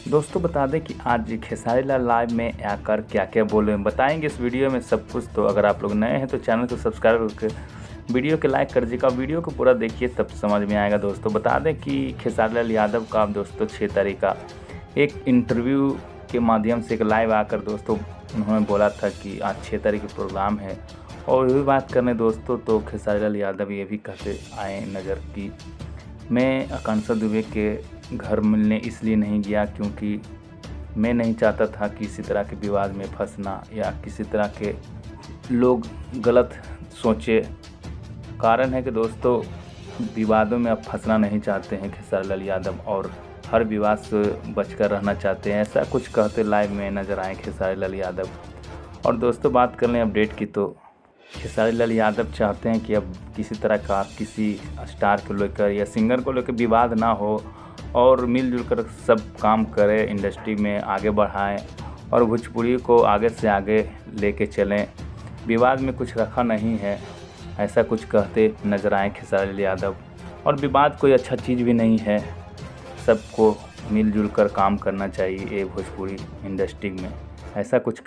दोस्तों बता दें कि आज खेसारी लाल लाइव में आकर क्या क्या बोले बताएंगे इस वीडियो में सब कुछ। तो अगर आप लोग नए हैं तो चैनल को सब्सक्राइब करके वीडियो को लाइक कर दीजिएगा। वीडियो को पूरा देखिए तब समझ में आएगा। दोस्तों बता दें कि खेसारी लाल यादव का दोस्तों 6 तारीख का एक इंटरव्यू के माध्यम से एक लाइव आकर दोस्तों उन्होंने बोला था कि आज 6 तारीख का प्रोग्राम है। और ये भी बात करने दोस्तों तो खेसारी लाल यादव ये भी कहते आए नज़र कि मैं आकांक्षा दुबे के घर मिलने इसलिए नहीं गया क्योंकि मैं नहीं चाहता था कि किसी तरह के विवाद में फंसना या किसी तरह के लोग गलत सोचे। कारण है कि दोस्तों विवादों में आप फंसना नहीं चाहते हैं खेसारी लाल यादव और हर विवाद से बचकर रहना चाहते हैं। ऐसा कुछ कहते लाइव में नज़र आए खेसारी लाल यादव। और दोस्तों बात कर लें अपडेट की तो खेसारी लाल यादव चाहते हैं कि अब किसी तरह का किसी स्टार को लेकर या सिंगर को लेकर विवाद ना हो और मिलजुल कर सब काम करें, इंडस्ट्री में आगे बढ़ाएं और भोजपुरी को आगे से आगे लेके चलें। विवाद में कुछ रखा नहीं है, ऐसा कुछ कहते नज़र आए खेसारी लाल यादव। और विवाद कोई अच्छा चीज़ भी नहीं है, सबको मिलजुल कर काम करना चाहिए ये भोजपुरी इंडस्ट्री में, ऐसा कुछ